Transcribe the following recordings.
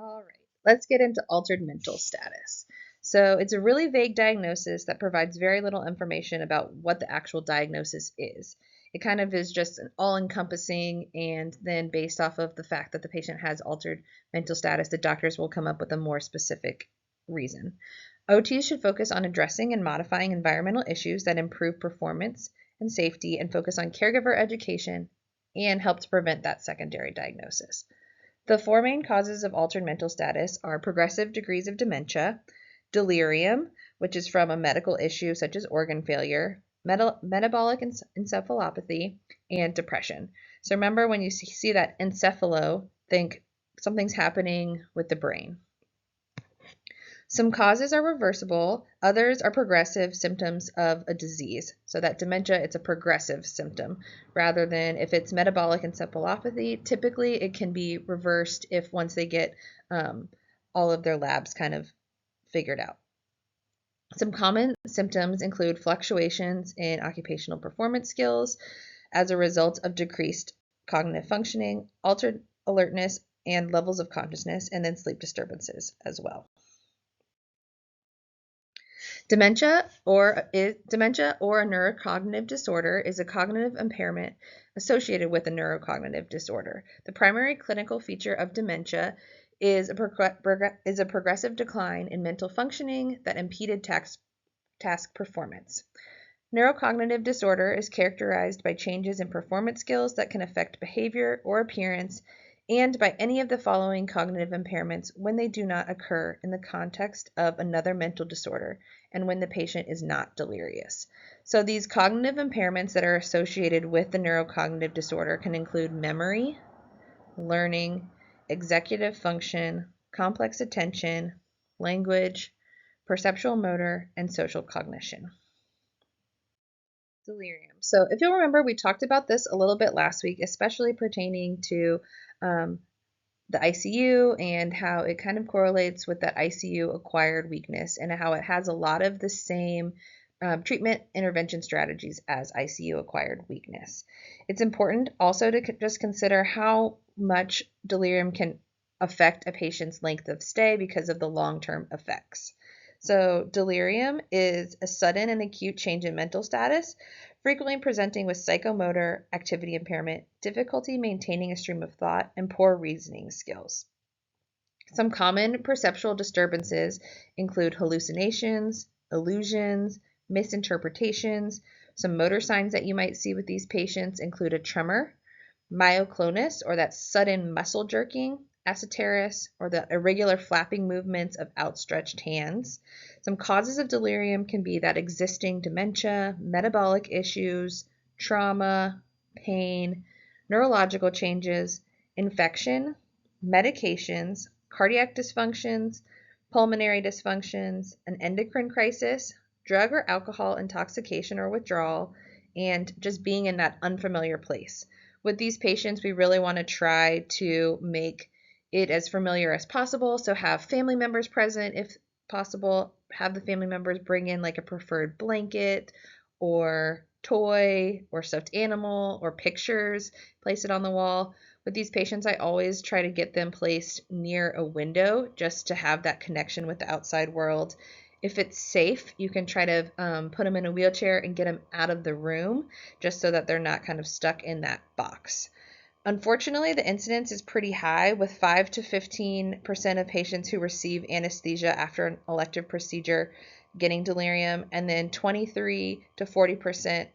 All right, let's get into altered mental status. So, it's a really vague diagnosis that provides very little information about what the actual diagnosis is. It kind of is just an all encompassing, and then based off of the fact that the patient has altered mental status, the doctors will come up with a more specific reason. OTs should focus on addressing and modifying environmental issues that improve performance and safety and focus on caregiver education and help to prevent that secondary diagnosis. The four main causes of altered mental status are progressive degrees of dementia, delirium, which is from a medical issue such as organ failure, metabolic encephalopathy, and depression. So remember, when you see that encephalo, think something's happening with the brain. Some causes are reversible, others are progressive symptoms of a disease. So that dementia, it's a progressive symptom rather than if it's metabolic encephalopathy, typically it can be reversed if once they get all of their labs kind of figured out. Some common symptoms include fluctuations in occupational performance skills as a result of decreased cognitive functioning, altered alertness and levels of consciousness, and then sleep disturbances as well. Dementia or a neurocognitive disorder is a cognitive impairment associated with a neurocognitive disorder. The primary clinical feature of dementia is a progressive decline in mental functioning that impeded task performance. Neurocognitive disorder is characterized by changes in performance skills that can affect behavior or appearance and by any of the following cognitive impairments when they do not occur in the context of another mental disorder and when the patient is not delirious. So these cognitive impairments that are associated with the neurocognitive disorder can include memory, learning, executive function, complex attention, language, perceptual motor, and social cognition. Delirium. So if you'll remember, we talked about this a little bit last week, especially pertaining to the ICU and how it kind of correlates with that ICU acquired weakness and how it has a lot of the same treatment intervention strategies as ICU acquired weakness. It's important also to just consider how much delirium can affect a patient's length of stay because of the long-term effects. So delirium is a sudden and acute change in mental status, frequently presenting with psychomotor activity impairment, difficulty maintaining a stream of thought, and poor reasoning skills. Some common perceptual disturbances include hallucinations, illusions, misinterpretations. Some motor signs that you might see with these patients include a tremor, myoclonus, or that sudden muscle jerking, acetaris, or the irregular flapping movements of outstretched hands. Some causes of delirium can be that existing dementia, metabolic issues, trauma, pain, neurological changes, infection, medications, cardiac dysfunctions, pulmonary dysfunctions, an endocrine crisis, drug or alcohol intoxication or withdrawal, and just being in that unfamiliar place. With these patients, we really want to try to make it as familiar as possible. So have family members present if possible. Have the family members bring in like a preferred blanket or toy or stuffed animal or pictures, place it on the wall. With these patients, I always try to get them placed near a window just to have that connection with the outside world. If it's safe, you can try to put them in a wheelchair and get them out of the room just so that they're not kind of stuck in that box. Unfortunately, the incidence is pretty high, with 5 to 15% of patients who receive anesthesia after an elective procedure getting delirium, and then 23 to 40%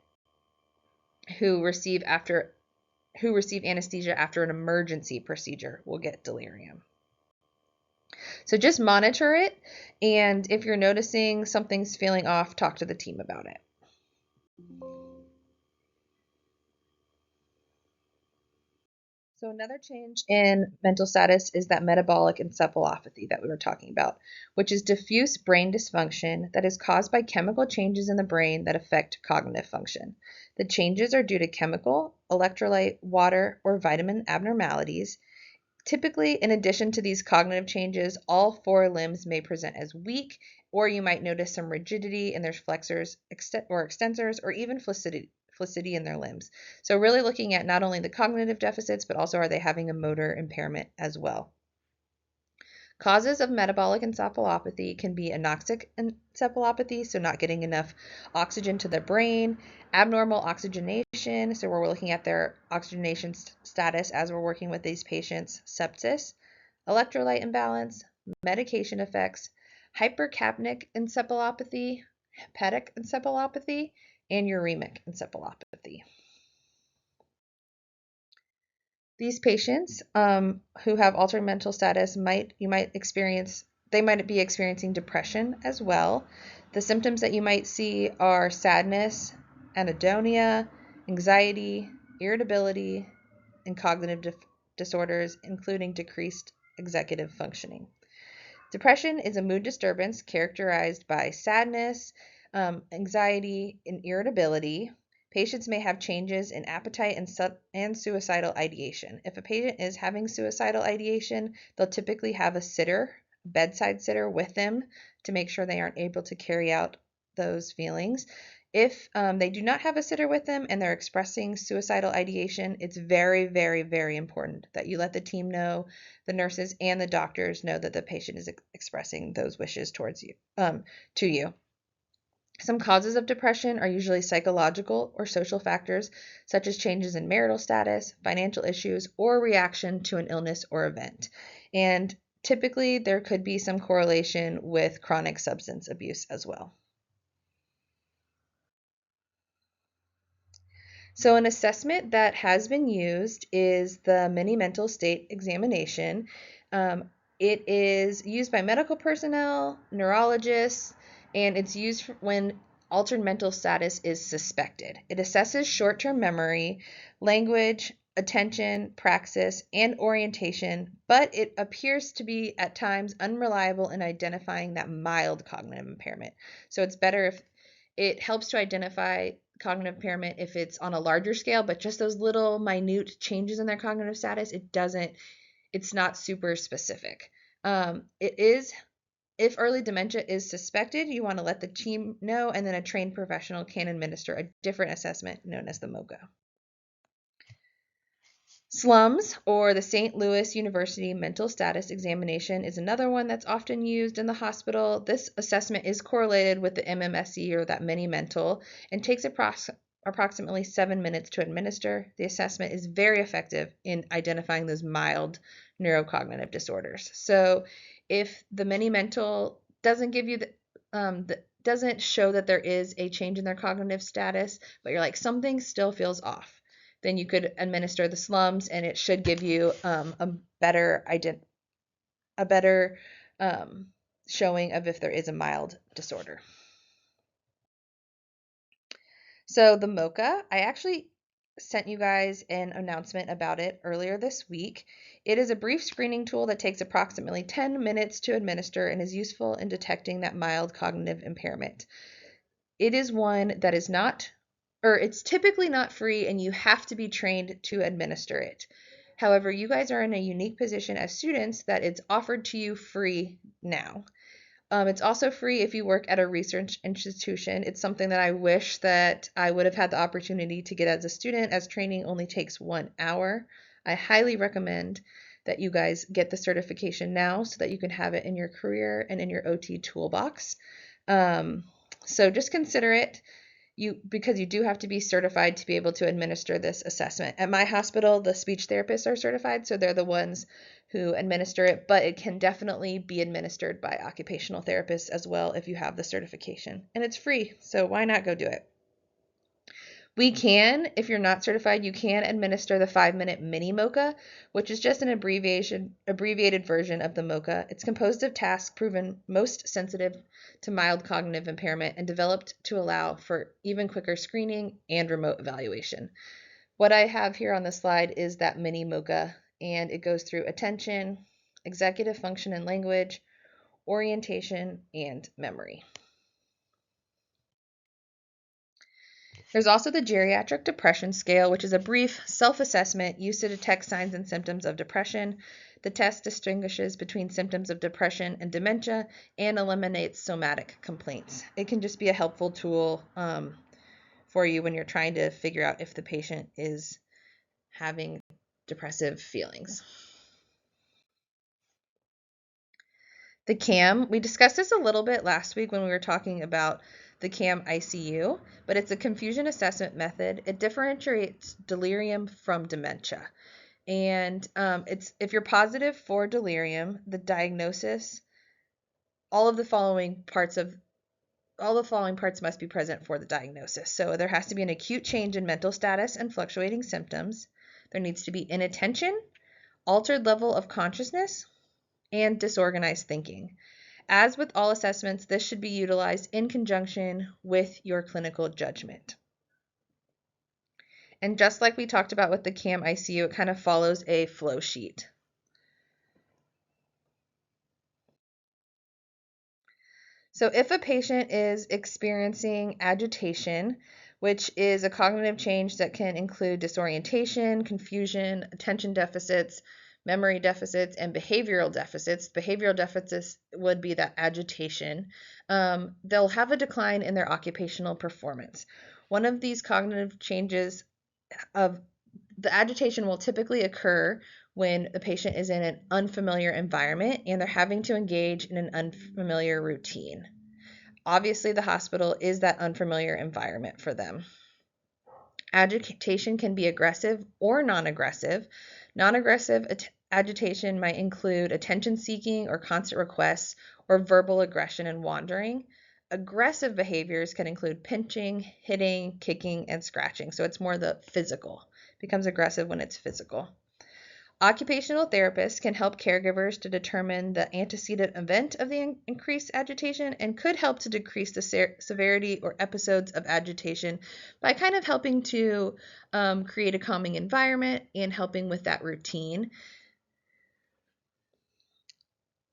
who receive anesthesia after an emergency procedure will get delirium. So just monitor it, and if you're noticing something's feeling off, talk to the team about it. So another change in mental status is that metabolic encephalopathy that we were talking about, which is diffuse brain dysfunction that is caused by chemical changes in the brain that affect cognitive function. The changes are due to chemical, electrolyte, water, or vitamin abnormalities. Typically, in addition to these cognitive changes, all four limbs may present as weak, or you might notice some rigidity in their flexors or extensors, or even flaccidity in their limbs. So really looking at not only the cognitive deficits, but also are they having a motor impairment as well. Causes of metabolic encephalopathy can be anoxic encephalopathy, so not getting enough oxygen to the brain, abnormal oxygenation, so we're looking at their oxygenation status as we're working with these patients, sepsis, electrolyte imbalance, medication effects, hypercapnic encephalopathy, hepatic encephalopathy, and uremic encephalopathy. These patients who have altered mental status might be experiencing depression as well. The symptoms that you might see are sadness, anhedonia, anxiety, irritability, and cognitive disorders, including decreased executive functioning. Depression is a mood disturbance characterized by sadness, anxiety, and irritability. Patients may have changes in appetite and suicidal ideation. If a patient is having suicidal ideation, they'll typically have a bedside sitter with them to make sure they aren't able to carry out those feelings. If they do not have a sitter with them and they're expressing suicidal ideation, it's very, very, very important that you let the team know, the nurses and the doctors know that the patient is expressing those wishes towards you, to you. Some causes of depression are usually psychological or social factors, such as changes in marital status, financial issues, or reaction to an illness or event. And typically, there could be some correlation with chronic substance abuse as well. So an assessment that has been used is the mini mental state examination. It is used by medical personnel, neurologists, and it's used when altered mental status is suspected. It assesses short-term memory, language, attention, praxis, and orientation, but it appears to be at times unreliable in identifying that mild cognitive impairment. So it's better if it helps to identify cognitive impairment if it's on a larger scale, but just those little minute changes in their cognitive status, it's not super specific. If early dementia is suspected, you want to let the team know, and then a trained professional can administer a different assessment known as the MoCA. SLUMS, or the St. Louis University Mental Status Examination, is another one that's often used in the hospital. This assessment is correlated with the MMSE, or that mini mental, and takes approximately 7 minutes to administer. The assessment is very effective in identifying those mild neurocognitive disorders. So if the mini mental doesn't give you doesn't show that there is a change in their cognitive status, but you're like, something still feels off, then you could administer the SLUMS, and it should give you a better showing of if there is a mild disorder. So the MoCA, I actually sent you guys an announcement about it earlier this week. It is a brief screening tool that takes approximately 10 minutes to administer and is useful in detecting that mild cognitive impairment. It is one that is it's typically not free, and you have to be trained to administer it. However, you guys are in a unique position as students that it's offered to you free now. It's also free if you work at a research institution. It's something that I wish that I would have had the opportunity to get as a student, as training only takes 1 hour. I highly recommend that you guys get the certification now so that you can have it in your career and in your OT toolbox. So just consider it. Because you do have to be certified to be able to administer this assessment. At my hospital, the speech therapists are certified, so they're the ones who administer it, but it can definitely be administered by occupational therapists as well if you have the certification. And it's free, so why not go do it? If you're not certified, you can administer the 5-minute mini MoCA, which is just an abbreviated version of the MoCA. It's composed of tasks proven most sensitive to mild cognitive impairment and developed to allow for even quicker screening and remote evaluation. What I have here on the slide is that mini MoCA, and it goes through attention, executive function and language, orientation, and memory. There's also the Geriatric Depression Scale, which is a brief self-assessment used to detect signs and symptoms of depression. The test distinguishes between symptoms of depression and dementia and eliminates somatic complaints. It can just be a helpful tool for you when you're trying to figure out if the patient is having depressive feelings. The CAM, we discussed this a little bit last week when we were talking about the CAM ICU, but it's a confusion assessment method. It differentiates delirium from dementia. And it's if you're positive for delirium, the diagnosis, all of the following parts of all the following parts must be present for the diagnosis. So there has to be an acute change in mental status and fluctuating symptoms. There needs to be inattention, altered level of consciousness, and disorganized thinking. As with all assessments, this should be utilized in conjunction with your clinical judgment. And just like we talked about with the CAM ICU, it kind of follows a flow sheet. So if a patient is experiencing agitation, which is a cognitive change that can include disorientation, confusion, attention deficits, memory deficits, and behavioral deficits would be that agitation, they'll have a decline in their occupational performance. One of these cognitive changes of the agitation will typically occur when the patient is in an unfamiliar environment and they're having to engage in an unfamiliar routine. Obviously, the hospital is that unfamiliar environment for them. Agitation can be aggressive or non-aggressive. Non-aggressive agitation might include attention seeking or constant requests or verbal aggression and wandering. Aggressive behaviors can include pinching, hitting, kicking, and scratching. So it's more the physical. It becomes aggressive when it's physical. Occupational therapists can help caregivers to determine the antecedent event of the increased agitation and could help to decrease the severity or episodes of agitation by kind of helping to create a calming environment and helping with that routine.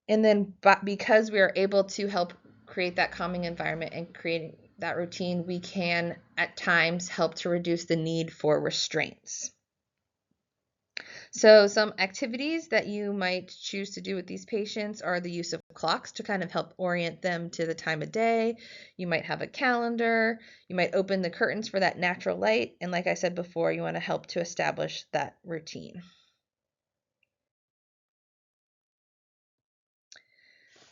And then because we are able to help create that calming environment and creating that routine, we can at times help to reduce the need for restraints. So some activities that you might choose to do with these patients are the use of clocks to kind of help orient them to the time of day. You might have a calendar. You might open the curtains for that natural light. And like I said before, you want to help to establish that routine.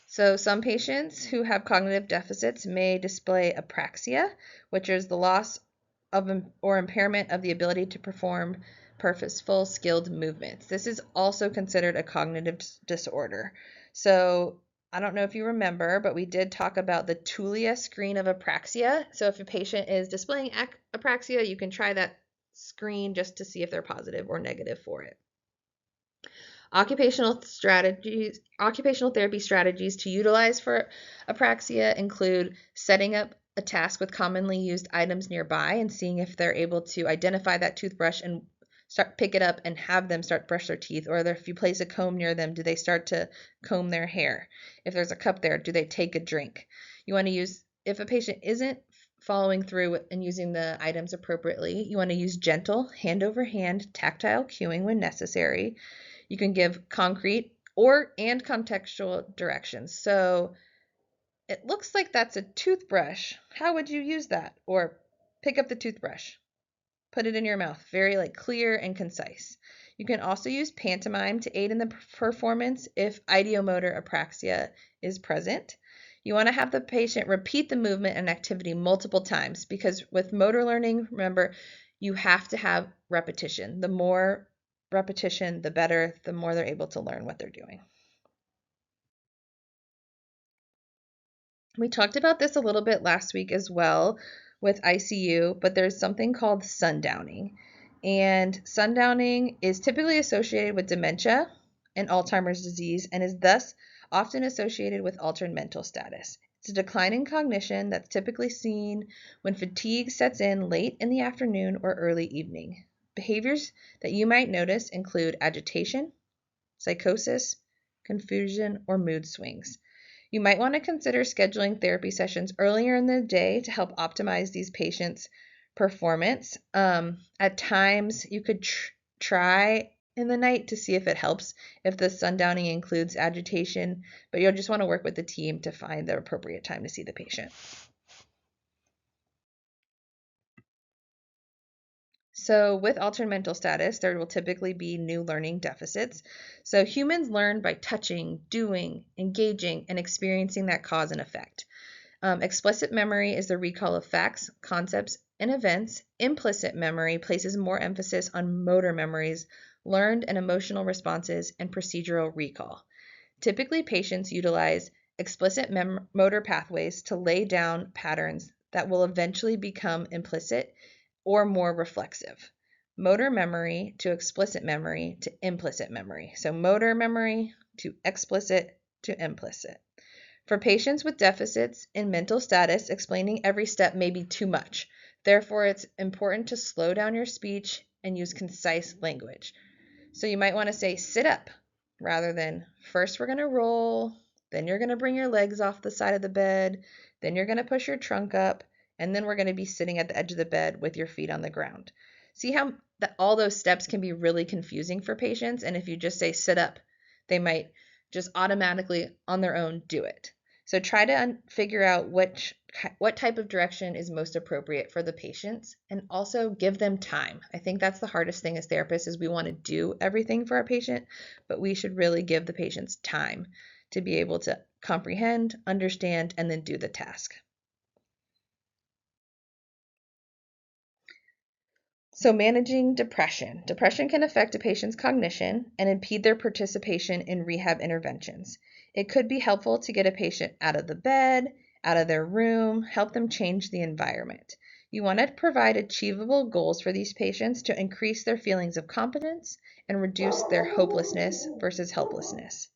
So some patients who have cognitive deficits may display apraxia, which is the loss of or impairment of the ability to perform purposeful, skilled movements. This is also considered a cognitive disorder. So I don't know if you remember, but we did talk about the Tulia screen of apraxia. So if a patient is displaying apraxia, you can try that screen just to see if they're positive or negative for it. Occupational therapy strategies to utilize for apraxia include setting up a task with commonly used items nearby and seeing if they're able to identify that toothbrush and pick it up and have them start brush their teeth, or if you place a comb near them, do they start to comb their hair? If there's a cup there, do they take a drink? You want to use, if a patient isn't following through and using the items appropriately, you want to use gentle hand over hand tactile cueing when necessary. You can give concrete and contextual directions. So it looks like that's a toothbrush. How would you use that? Or pick up the toothbrush. Put it in your mouth. Very clear and concise. You can also use pantomime to aid in the performance if ideomotor apraxia is present. You want to have the patient repeat the movement and activity multiple times because with motor learning, remember, you have to have repetition. The more repetition, the better, the more they're able to learn what they're doing. We talked about this a little bit last week as well with ICU, but there's something called sundowning. And sundowning is typically associated with dementia and Alzheimer's disease and is thus often associated with altered mental status. It's a decline in cognition that's typically seen when fatigue sets in late in the afternoon or early evening. Behaviors that you might notice include agitation, psychosis, confusion, or mood swings. You might want to consider scheduling therapy sessions earlier in the day to help optimize these patients' performance. At times, you could try in the night to see if it helps if the sundowning includes agitation, but you'll just want to work with the team to find the appropriate time to see the patient. So with altered mental status, there will typically be new learning deficits. So humans learn by touching, doing, engaging, and experiencing that cause and effect. Explicit memory is the recall of facts, concepts, and events. Implicit memory places more emphasis on motor memories, learned and emotional responses, and procedural recall. Typically, patients utilize explicit motor pathways to lay down patterns that will eventually become implicit or more reflexive. Motor memory to explicit memory to implicit memory. So motor memory to explicit to implicit. For patients with deficits in mental status, explaining every step may be too much. Therefore, it's important to slow down your speech and use concise language. So you might want to say sit up rather than first we're going to roll, then you're going to bring your legs off the side of the bed, then you're going to push your trunk up, and then we're going to be sitting at the edge of the bed with your feet on the ground. See how all those steps can be really confusing for patients, and if you just say sit up, they might just automatically on their own do it. So try to figure out what type of direction is most appropriate for the patients, and also give them time. I think that's the hardest thing as therapists is we want to do everything for our patient, but we should really give the patients time to be able to comprehend, understand, and then do the task. So managing depression. Depression can affect a patient's cognition and impede their participation in rehab interventions. It could be helpful to get a patient out of the bed, out of their room, help them change the environment. You want to provide achievable goals for these patients to increase their feelings of competence and reduce their hopelessness versus helplessness.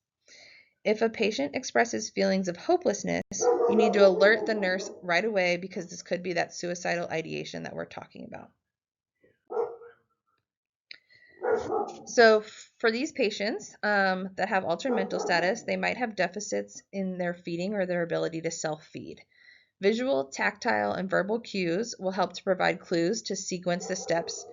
If a patient expresses feelings of hopelessness, you need to alert the nurse right away because this could be that suicidal ideation that we're talking about. So for these patients that have altered mental status, they might have deficits in their feeding or their ability to self-feed. Visual, tactile, and verbal cues will help to provide clues to sequence the steps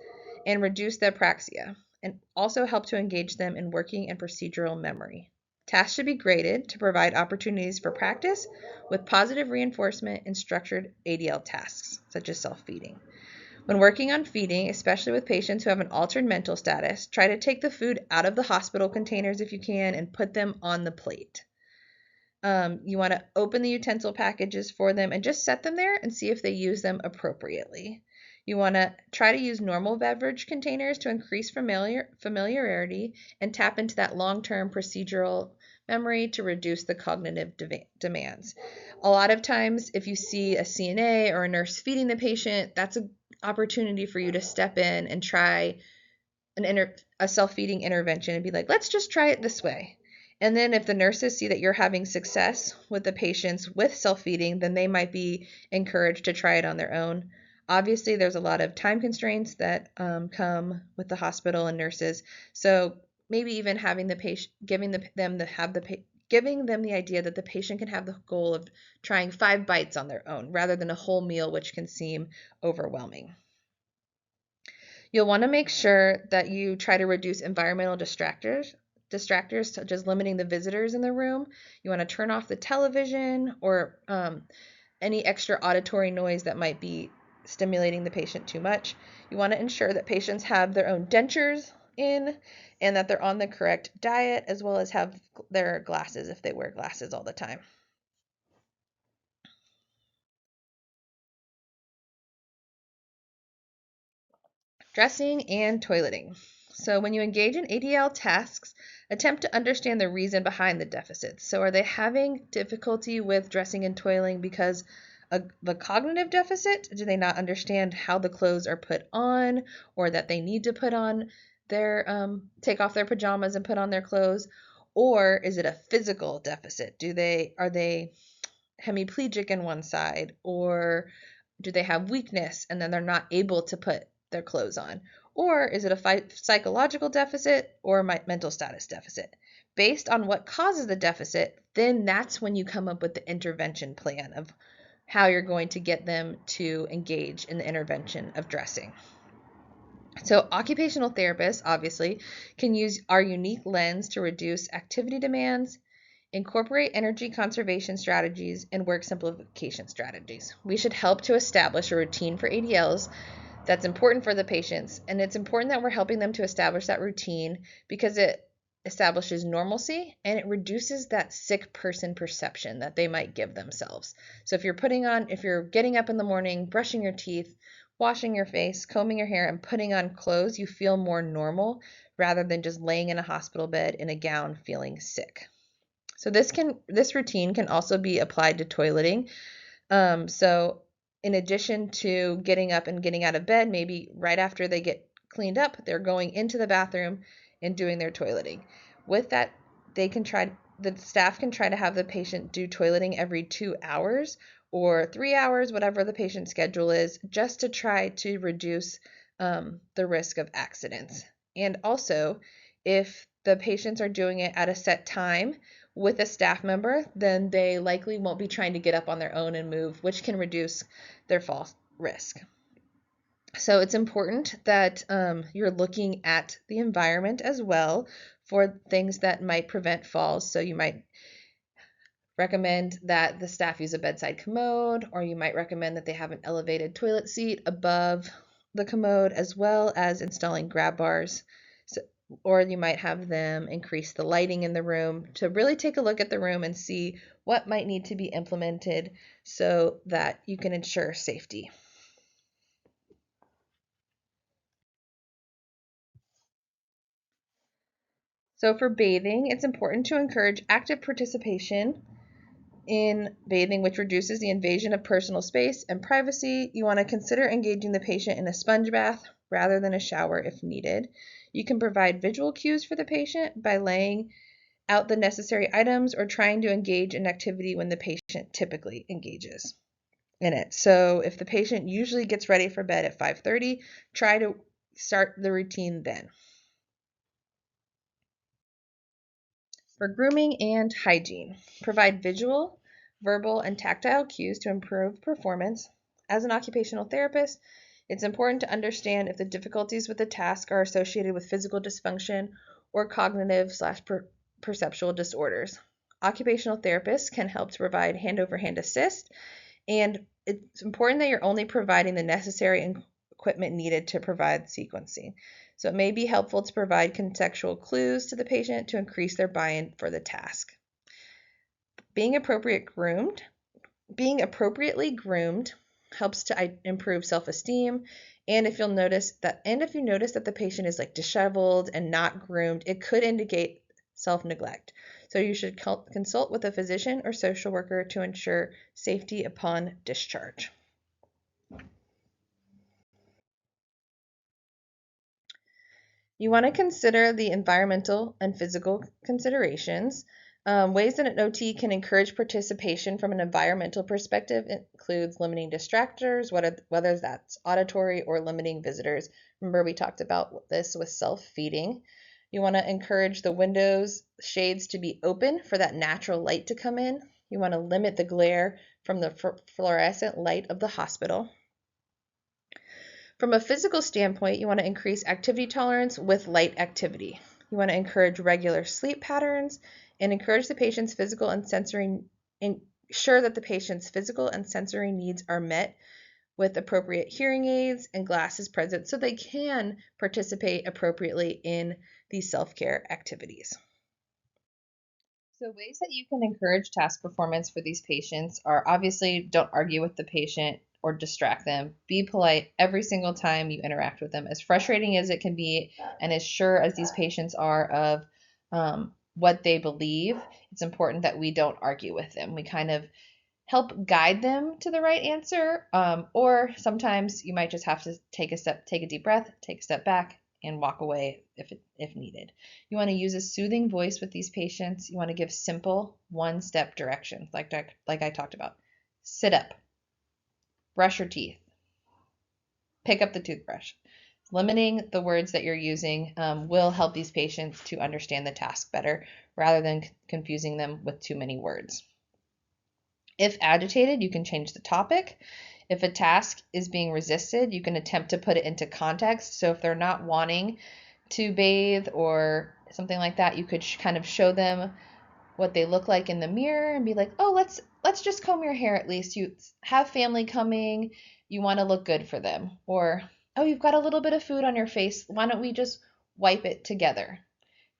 and reduce the apraxia, and also help to engage them in working and procedural memory. Tasks should be graded to provide opportunities for practice with positive reinforcement and structured ADL tasks, such as self-feeding. When working on feeding, especially with patients who have an altered mental status, try to take the food out of the hospital containers if you can and put them on the plate. You want to open the utensil packages for them and just set them there and see if they use them appropriately. You want to try to use normal beverage containers to increase familiarity and tap into that long-term procedural memory to reduce the cognitive demands. A lot of times, if you see a CNA or a nurse feeding the patient, that's an opportunity for you to step in and try a self-feeding intervention and be like, let's just try it this way. And then if the nurses see that you're having success with the patients with self-feeding, then they might be encouraged to try it on their own. Obviously, there's a lot of time constraints that come with the hospital and nurses. So maybe even having the patient, giving them the idea that the patient can have the goal of trying 5 bites on their own rather than a whole meal, which can seem overwhelming. You'll want to make sure that you try to reduce environmental distractors such as limiting the visitors in the room. You want to turn off the television or any extra auditory noise that might be stimulating the patient too much. You want to ensure that patients have their own dentures in and that they're on the correct diet, as well as have their glasses if they wear glasses all the time. Dressing and toileting. So when you engage in ADL tasks, attempt to understand the reason behind the deficits. So are they having difficulty with dressing and toiling because of the cognitive deficit? Do they not understand how the clothes are put on, or that they need to put on their take off their pajamas and put on their clothes? Or is it a physical deficit? Are they hemiplegic in one side, or do they have weakness and then they're not able to put their clothes on? Or is it a psychological deficit or a mental status deficit? Based on what causes the deficit, then that's when you come up with the intervention plan of how you're going to get them to engage in the intervention of dressing. So occupational therapists, obviously, can use our unique lens to reduce activity demands, incorporate energy conservation strategies, and work simplification strategies. We should help to establish a routine for ADLs That's important for the patients. And it's important that we're helping them to establish that routine because it establishes normalcy and it reduces that sick person perception that they might give themselves. So if you're getting up in the morning, brushing your teeth, washing your face, combing your hair, and putting on clothes, you feel more normal rather than just laying in a hospital bed in a gown feeling sick. So this routine can also be applied to toileting. So in addition to getting up and getting out of bed, maybe right after they get cleaned up, they're going into the bathroom and doing their toileting. With that, the staff can try to have the patient do toileting every 2 hours or 3 hours, whatever the patient's schedule is, just to try to reduce the risk of accidents. And also, if the patients are doing it at a set time with a staff member, then they likely won't be trying to get up on their own and move, which can reduce their fall risk. So it's important that you're looking at the environment as well for things that might prevent falls. So you might recommend that the staff use a bedside commode, or you might recommend that they have an elevated toilet seat above the commode, as well as installing grab bars. So, or you might have them increase the lighting in the room to really take a look at the room and see what might need to be implemented so that you can ensure safety. So for bathing, it's important to encourage active participation in bathing, which reduces the invasion of personal space and privacy. You want to consider engaging the patient in a sponge bath rather than a shower if needed. You can provide visual cues for the patient by laying out the necessary items or trying to engage in activity when the patient typically engages in it. So if the patient usually gets ready for bed at 5:30, try to start the routine then. For grooming and hygiene, provide visual, verbal, and tactile cues to improve performance. As an occupational therapist, it's important to understand if the difficulties with the task are associated with physical dysfunction or cognitive/perceptual disorders. Occupational therapists can help to provide hand-over-hand assist, and it's important that you're only providing the necessary equipment needed to provide sequencing. So it may be helpful to provide contextual clues to the patient to increase their buy-in for the task. Being appropriately groomed helps to improve self-esteem. And if you notice that the patient is like disheveled and not groomed, it could indicate self-neglect. So you should consult with a physician or social worker to ensure safety upon discharge. You want to consider the environmental and physical considerations. Ways that an OT can encourage participation from an environmental perspective includes limiting distractors, whether that's auditory or limiting visitors. Remember, we talked about this with self-feeding. You want to encourage the windows, shades to be open for that natural light to come in. You want to limit the glare from the fluorescent light of the hospital. From a physical standpoint, you want to increase activity tolerance with light activity. You want to encourage regular sleep patterns and encourage the patient's physical and sensory, ensure that the patient's physical and sensory needs are met with appropriate hearing aids and glasses present so they can participate appropriately in these self-care activities. So ways that you can encourage task performance for these patients are obviously don't argue with the patient or distract them. Be polite every single time you interact with them. As frustrating as it can be, and as sure as these patients are of what they believe, it's important that we don't argue with them. We kind of help guide them to the right answer, or sometimes you might just have to take a deep breath, take a step back, and walk away if needed. You want to use a soothing voice with these patients. You want to give simple one-step directions, like I talked about. Sit up, brush your teeth, pick up the toothbrush. Limiting the words that you're using will help these patients to understand the task better rather than confusing them with too many words. If agitated, you can change the topic. If a task is being resisted, you can attempt to put it into context. So if they're not wanting to bathe or something like that, you could kind of show them what they look like in the mirror and be like, "Oh, let's just comb your hair at least. You have family coming, you want to look good for them." Or Oh, you've got a little bit of food on your face. Why don't we just wipe it together?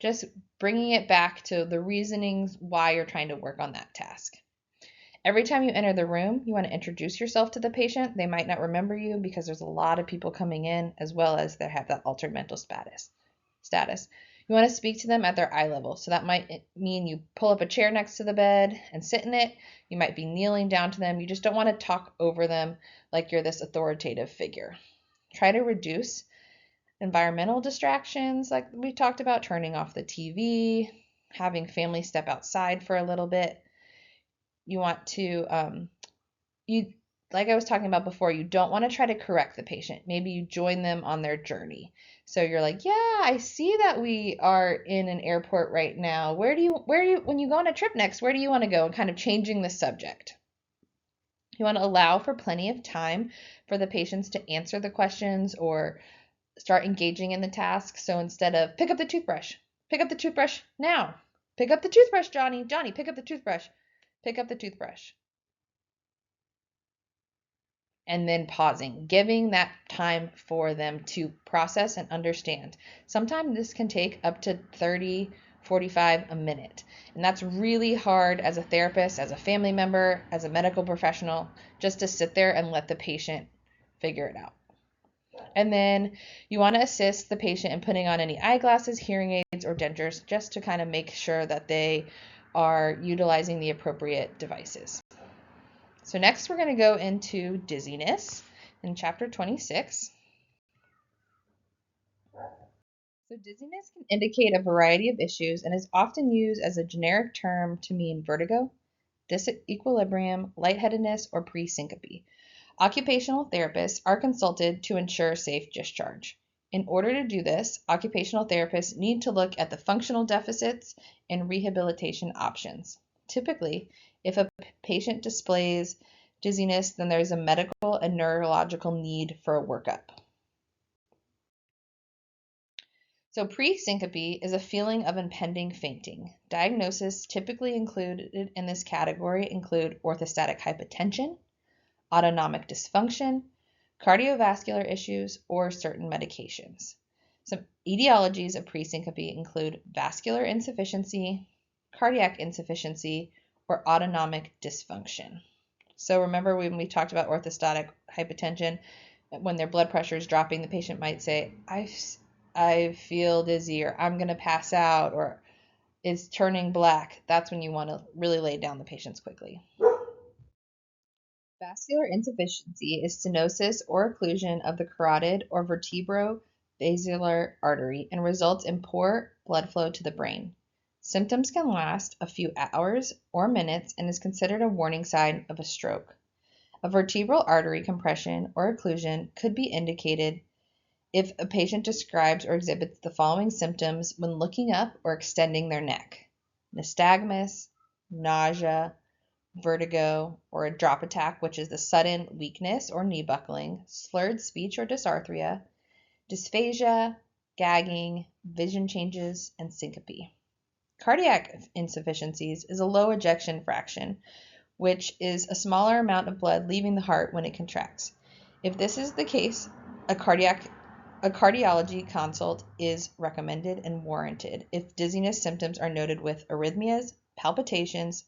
Just bringing it back to the reasonings why you're trying to work on that task. Every time you enter the room, you want to introduce yourself to the patient. They might not remember you because there's a lot of people coming in, as well as they have that altered mental status. You want to speak to them at their eye level. So that might mean you pull up a chair next to the bed and sit in it. You might be kneeling down to them. You just don't want to talk over them like you're this authoritative figure. Try to reduce environmental distractions, like we talked about, turning off the TV, having family step outside for a little bit. You want to you like I was talking about before, you don't want to try to correct the patient. Maybe you join them on their journey. So you're like, yeah, I see that we are in an airport right now. When you go on a trip next, where do you want to go? And kind of changing the subject. You want to allow for plenty of time for the patients to answer the questions or start engaging in the task. So instead of pick up the toothbrush now. Pick up the toothbrush, Johnny. Johnny, pick up the toothbrush. Pick up the toothbrush. And then pausing, giving that time for them to process and understand. Sometimes this can take up to 30, 45, a minute. And that's really hard as a therapist, as a family member, as a medical professional, just to sit there and let the patient figure it out. And then you want to assist the patient in putting on any eyeglasses, hearing aids, or dentures just to kind of make sure that they are utilizing the appropriate devices. So next we're going to go into dizziness in chapter 26. So dizziness can indicate a variety of issues and is often used as a generic term to mean vertigo, disequilibrium, lightheadedness, or pre-syncope. Occupational therapists are consulted to ensure safe discharge. In order to do this, occupational therapists need to look at the functional deficits and rehabilitation options. Typically, if a patient displays dizziness, then there's a medical and neurological need for a workup. So pre-syncope is a feeling of impending fainting. Diagnoses typically included in this category include orthostatic hypotension, autonomic dysfunction, cardiovascular issues, or certain medications. Some etiologies of pre-syncope include vascular insufficiency, cardiac insufficiency, or autonomic dysfunction. So remember when we talked about orthostatic hypotension, when their blood pressure is dropping, the patient might say, I feel dizzy, or I'm going to pass out, or it's turning black. That's when you want to really lay down the patients quickly. Vascular insufficiency is stenosis or occlusion of the carotid or vertebro-basilar artery and results in poor blood flow to the brain. Symptoms can last a few hours or minutes and is considered a warning sign of a stroke. A vertebral artery compression or occlusion could be indicated if a patient describes or exhibits the following symptoms when looking up or extending their neck: nystagmus, nausea, vertigo, or a drop attack, which is the sudden weakness or knee buckling, slurred speech or dysarthria, dysphagia, gagging, vision changes, and syncope. Cardiac insufficiencies is a low ejection fraction, which is a smaller amount of blood leaving the heart when it contracts. If this is the case, a cardiology consult is recommended and warranted if dizziness symptoms are noted with arrhythmias, palpitations,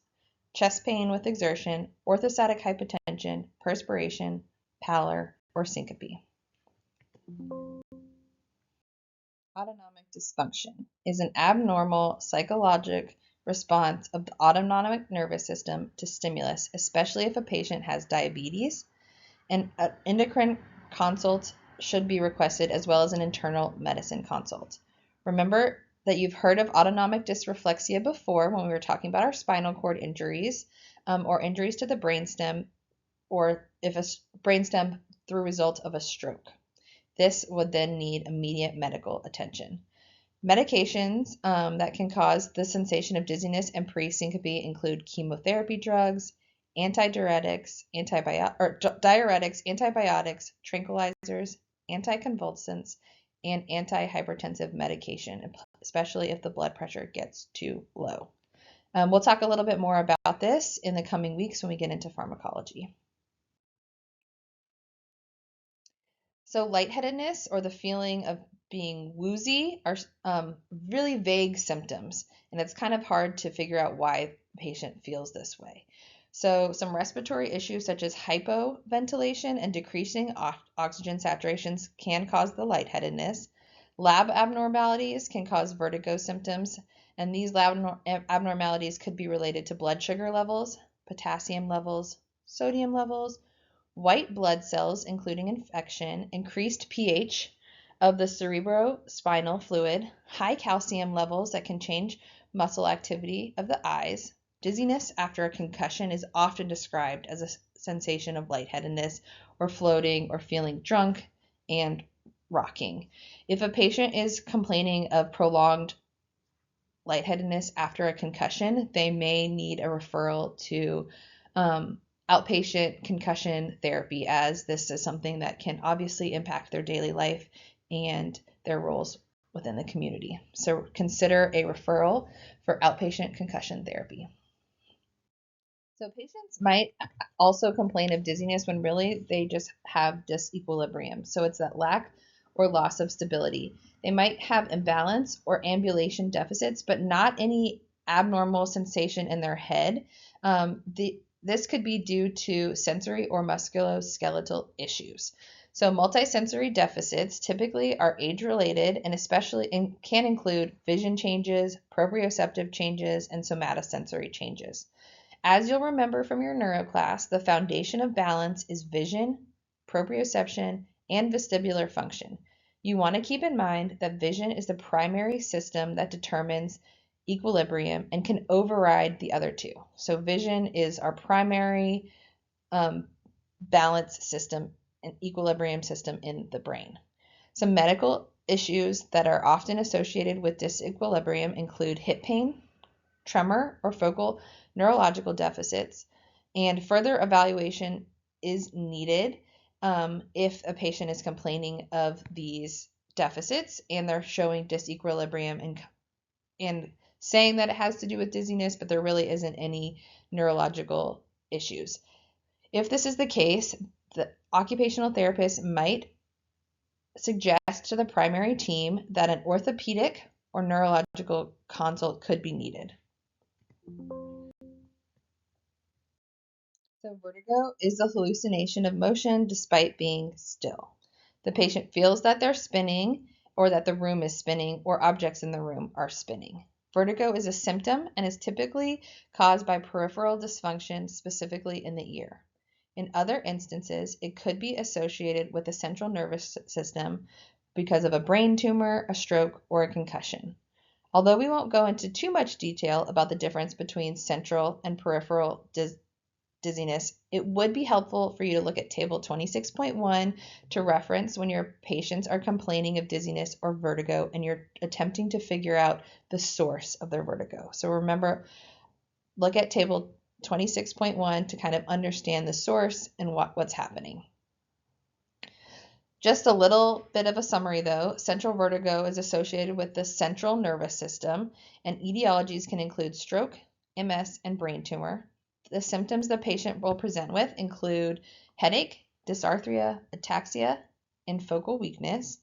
chest pain with exertion, orthostatic hypotension, perspiration, pallor, or syncope. Autonomic dysfunction is an abnormal psychologic response of the autonomic nervous system to stimulus, especially if a patient has diabetes. An endocrine consult should be requested as well as an internal medicine consult. Remember that you've heard of autonomic dysreflexia before when we were talking about our spinal cord injuries or injuries to the brainstem, or if a brainstem through result of a stroke. This would then need immediate medical attention. Medications that can cause the sensation of dizziness and pre-syncope include chemotherapy drugs, diuretics, antibiotics, tranquilizers, anticonvulsants, and antihypertensive medication, especially if the blood pressure gets too low. We'll talk a little bit more about this in the coming weeks when we get into pharmacology. So lightheadedness or the feeling of being woozy are really vague symptoms, and it's kind of hard to figure out why the patient feels this way. So some respiratory issues such as hypoventilation and decreasing oxygen saturations can cause the lightheadedness. Lab abnormalities can cause vertigo symptoms, and these lab abnormalities could be related to blood sugar levels, potassium levels, sodium levels, white blood cells, including infection, increased pH of the cerebrospinal fluid, high calcium levels that can change muscle activity of the eyes. Dizziness after a concussion is often described as a sensation of lightheadedness or floating or feeling drunk and rocking. If a patient is complaining of prolonged lightheadedness after a concussion, they may need a referral to outpatient concussion therapy, as this is something that can obviously impact their daily life and their roles within the community. So consider a referral for outpatient concussion therapy. So patients might also complain of dizziness when really they just have disequilibrium. So it's that lack or loss of stability. They might have imbalance or ambulation deficits, but not any abnormal sensation in their head. This could be due to sensory or musculoskeletal issues. So multisensory deficits typically are age-related and especially can include vision changes, proprioceptive changes, and somatosensory changes. As you'll remember from your neuro class, the foundation of balance is vision, proprioception, and vestibular function. You want to keep in mind that vision is the primary system that determines equilibrium and can override the other two. So vision is our primary balance system and equilibrium system in the brain. Some medical issues that are often associated with disequilibrium include hip pain, tremor, or focal neurological deficits, and further evaluation is needed if a patient is complaining of these deficits and they're showing disequilibrium and saying that it has to do with dizziness, but there really isn't any neurological issues. If this is the case, the occupational therapist might suggest to the primary team that an orthopedic or neurological consult could be needed. So vertigo is the hallucination of motion despite being still. The patient feels that they're spinning or that the room is spinning or objects in the room are spinning. Vertigo is a symptom and is typically caused by peripheral dysfunction, specifically in the ear. In other instances, it could be associated with the central nervous system because of a brain tumor, a stroke, or a concussion. Although we won't go into too much detail about the difference between central and peripheral dizziness, it would be helpful for you to look at table 26.1 to reference when your patients are complaining of dizziness or vertigo and you're attempting to figure out the source of their vertigo. So remember, look at table 26.1 to kind of understand the source and what's happening. Just a little bit of a summary though, central vertigo is associated with the central nervous system, and etiologies can include stroke, MS, and brain tumor. The symptoms the patient will present with include headache, dysarthria, ataxia, and focal weakness.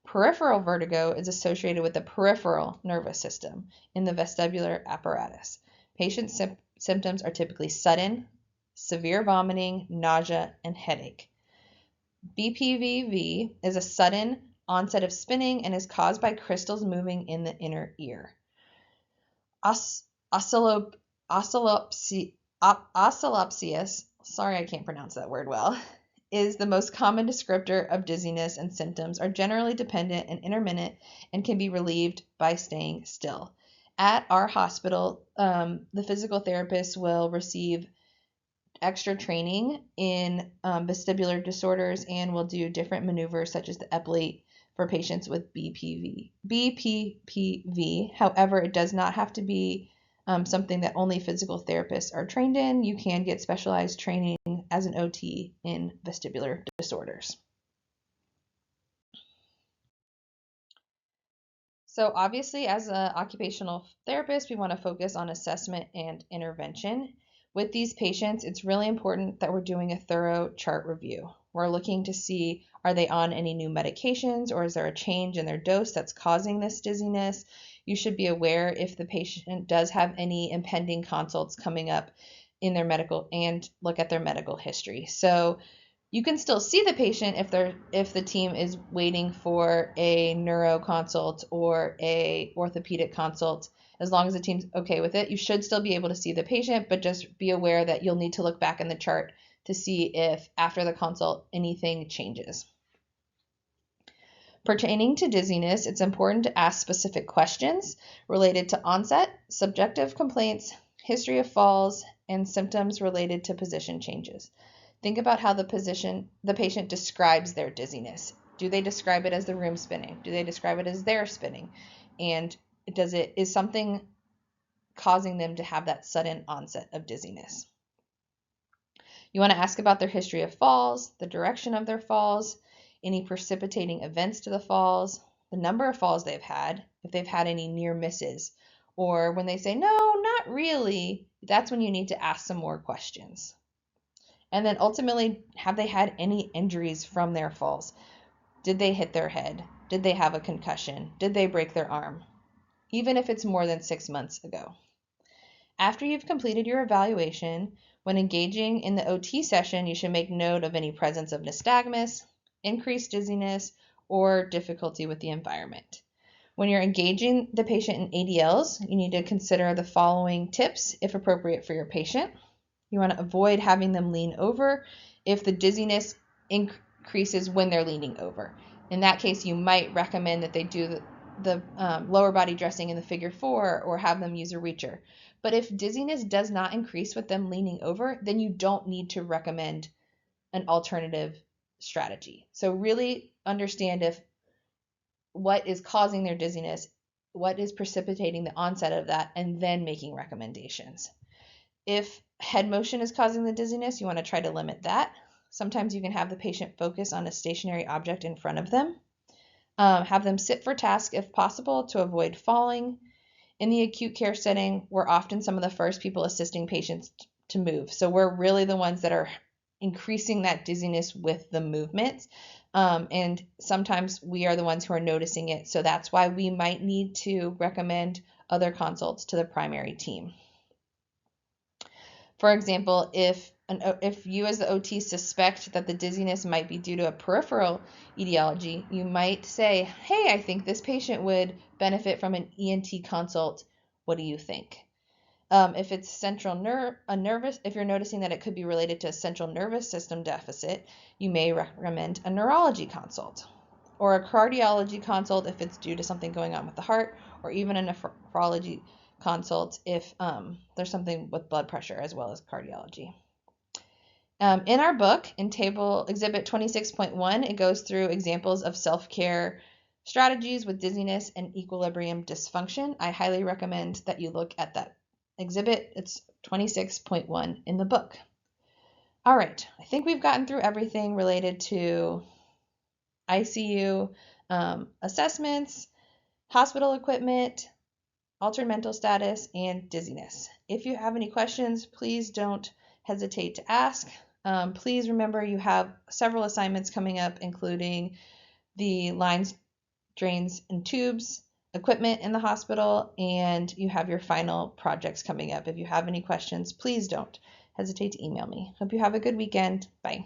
Peripheral vertigo is associated with the peripheral nervous system in the vestibular apparatus. Patient symptoms are typically sudden, severe vomiting, nausea, and headache. BPVV is a sudden onset of spinning and is caused by crystals moving in the inner ear. Oscillopsias, sorry I can't pronounce that word well, is the most common descriptor of dizziness, and symptoms are generally dependent and intermittent and can be relieved by staying still. At our hospital, the physical therapist will receive extra training in vestibular disorders and will do different maneuvers such as the eplate for patients with BPPV. However, it does not have to be something that only physical therapists are trained in. You can get specialized training as an OT in vestibular disorders. So obviously, as an occupational therapist, we want to focus on assessment and intervention. With these patients, it's really important that we're doing a thorough chart review. We're looking to see, Are they on any new medications, or is there a change in their dose that's causing this dizziness? You should be aware if the patient does have any impending consults coming up in their medical, and look at their medical history. So you can still see the patient if the team is waiting for a neuro consult or a orthopedic consult. As long as the team's okay with it, you should still be able to see the patient, but just be aware that you'll need to look back in the chart to see if after the consult anything changes. Pertaining to dizziness, it's important to ask specific questions related to onset, subjective complaints, history of falls, and symptoms related to position changes. Think about how the patient describes their dizziness. Do they describe it as the room spinning? Do they describe it as they're spinning? And is something causing them to have that sudden onset of dizziness? You want to ask about their history of falls, the direction of their falls, any precipitating events to the falls, the number of falls they've had, if they've had any near misses, or when they say, no, not really, that's when you need to ask some more questions. And then ultimately, have they had any injuries from their falls? Did they hit their head? Did they have a concussion? Did they break their arm? Even if it's more than 6 months ago. After you've completed your evaluation, when engaging in the OT session, you should make note of any presence of nystagmus, increased dizziness, or difficulty with the environment. When you're engaging the patient in ADLs, you need to consider the following tips if appropriate for your patient. You want to avoid having them lean over if the dizziness increases when they're leaning over. In that case, you might recommend that they do the lower body dressing in the figure 4 or have them use a reacher. But if dizziness does not increase with them leaning over, then you don't need to recommend an alternative strategy. So really understand what is causing their dizziness, what is precipitating the onset of that, and then making recommendations. If head motion is causing the dizziness, you want to try to limit that. Sometimes you can have the patient focus on a stationary object in front of them. Have them sit for task if possible to avoid falling. In the acute care setting, we're often some of the first people assisting patients to move. So we're really the ones that are increasing that dizziness with the movements. And sometimes we are the ones who are noticing it. So that's why we might need to recommend other consults to the primary team. For example, if you as the OT suspect that the dizziness might be due to a peripheral etiology, you might say, hey, I think this patient would benefit from an ENT consult. What do you think? If it's if you're noticing that it could be related to a central nervous system deficit, you may recommend a neurology consult or a cardiology consult if it's due to something going on with the heart, or even a nephrology consult if there's something with blood pressure as well as cardiology. In our book, in table exhibit 26.1, it goes through examples of self-care strategies with dizziness and equilibrium dysfunction. I highly recommend that you look at that exhibit. It's 26.1 in the book. All right, I think we've gotten through everything related to ICU assessments, hospital equipment, altered mental status, and dizziness. If you have any questions, please don't hesitate to ask. Please remember you have several assignments coming up, including the lines, drains, and tubes, equipment in the hospital, and you have your final projects coming up. If you have any questions, please don't hesitate to email me. Hope you have a good weekend. Bye.